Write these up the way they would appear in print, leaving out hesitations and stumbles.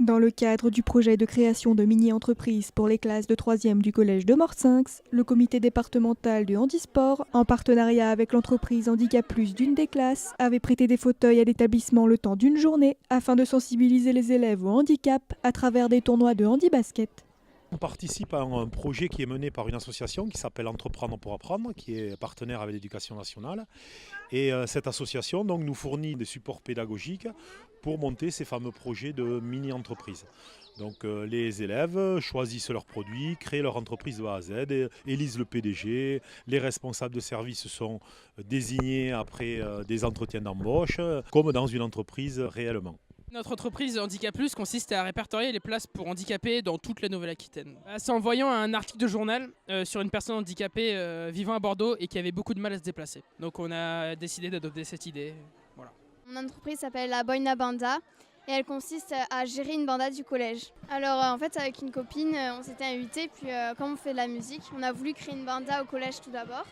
Dans le cadre du projet de création de mini-entreprises pour les classes de 3e du collège de Morsinx, le comité départemental du handisport, en partenariat avec l'entreprise Handicap Plus d'une des classes, avait prêté des fauteuils à l'établissement le temps d'une journée afin de sensibiliser les élèves au handicap à travers des tournois de handi-basket. On participe à un projet qui est mené par une association qui s'appelle Entreprendre pour apprendre, qui est partenaire avec l'Éducation nationale. Et cette association donc, nous fournit des supports pédagogiques pour monter ces fameux projets de mini-entreprises. Donc les élèves choisissent leurs produits, créent leur entreprise de A à Z, élisent le PDG, les responsables de service sont désignés après des entretiens d'embauche, comme dans une entreprise réellement. Notre entreprise Handicap Plus consiste à répertorier les places pour handicapés dans toute la Nouvelle-Aquitaine. C'est en voyant un article de journal sur une personne handicapée vivant à Bordeaux et qui avait beaucoup de mal à se déplacer. Donc on a décidé d'adopter cette idée. Voilà. Mon entreprise s'appelle la Boina Banda et elle consiste à gérer une banda du collège. Alors en fait avec une copine on s'était invités, puis comme on fait de la musique, on a voulu créer une banda au collège tout d'abord.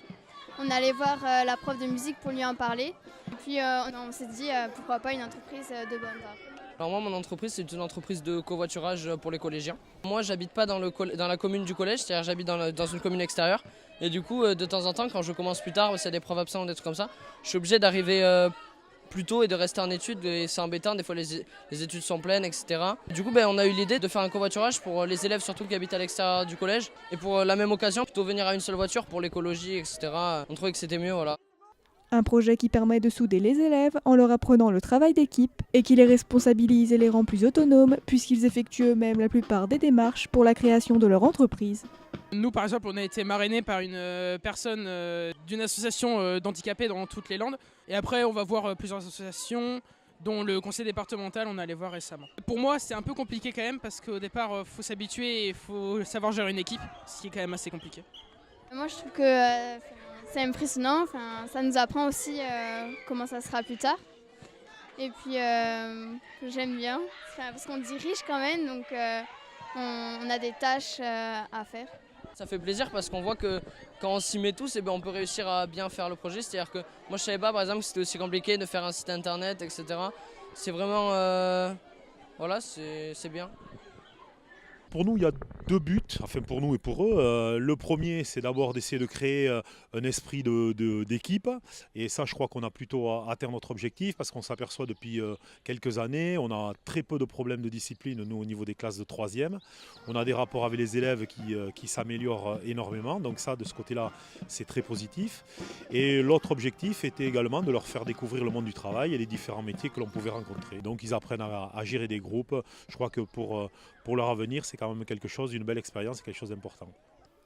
On allait voir la prof de musique pour lui en parler. Et puis on s'est dit pourquoi pas une entreprise de banda. Alors moi, mon entreprise, c'est une entreprise de covoiturage pour les collégiens. Moi, j'habite pas dans la commune du collège, c'est-à-dire j'habite dans une commune extérieure. Et du coup, de temps en temps, quand je commence plus tard, s'il y a des profs absents ou des trucs comme ça, je suis obligé d'arriver plus tôt et de rester en études. Et c'est embêtant, des fois les études sont pleines, etc. Du coup, on a eu l'idée de faire un covoiturage pour les élèves, surtout qui habitent à l'extérieur du collège. Et pour la même occasion, plutôt venir à une seule voiture pour l'écologie, etc. On trouvait que c'était mieux, voilà. Un projet qui permet de souder les élèves en leur apprenant le travail d'équipe et qui les responsabilise et les rend plus autonomes puisqu'ils effectuent eux-mêmes la plupart des démarches pour la création de leur entreprise. Nous par exemple on a été marrainés par une personne d'une association d'handicapés dans toutes les Landes. Et après on va voir plusieurs associations dont le conseil départemental on allait voir récemment. Pour moi c'est un peu compliqué quand même parce qu'au départ il faut s'habituer et il faut savoir gérer une équipe, ce qui est quand même assez compliqué. Moi je trouve que c'est impressionnant, ça nous apprend aussi comment ça sera plus tard. Et puis j'aime bien, parce qu'on dirige quand même, donc on a des tâches à faire. Ça fait plaisir parce qu'on voit que quand on s'y met tous, on peut réussir à bien faire le projet. C'est-à-dire que moi je savais pas par exemple que c'était aussi compliqué de faire un site internet, etc. C'est vraiment, voilà, c'est bien. Pour nous, il y a deux buts, enfin pour nous et pour eux. Le premier, c'est d'abord d'essayer de créer un esprit d'équipe. Et ça, je crois qu'on a plutôt atteint notre objectif parce qu'on s'aperçoit depuis quelques années, on a très peu de problèmes de discipline, nous, au niveau des classes de 3e. On a des rapports avec les élèves qui s'améliorent énormément. Donc ça, de ce côté-là, c'est très positif. Et l'autre objectif était également de leur faire découvrir le monde du travail et les différents métiers que l'on pouvait rencontrer. Donc ils apprennent à gérer des groupes. Je crois que pour leur avenir, c'est quand même quelque chose, une belle expérience, quelque chose d'important.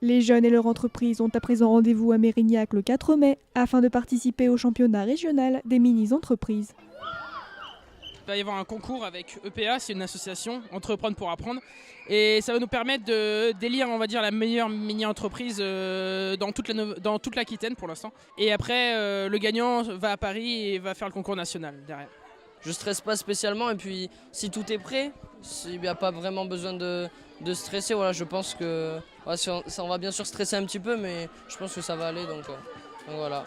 Les jeunes et leur entreprise ont à présent rendez-vous à Mérignac le 4 mai afin de participer au championnat régional des mini-entreprises. Il va y avoir un concours avec EPA, c'est une association, Entreprendre pour apprendre. Et ça va nous permettre d'élire, on va dire, la meilleure mini-entreprise dans toute l'Aquitaine pour l'instant. Et après, le gagnant va à Paris et va faire le concours national derrière. Je stresse pas spécialement et puis si tout est prêt, il n'y a pas vraiment besoin de stresser. Voilà, je pense que on va bien sûr stresser un petit peu, mais je pense que ça va aller. Donc voilà.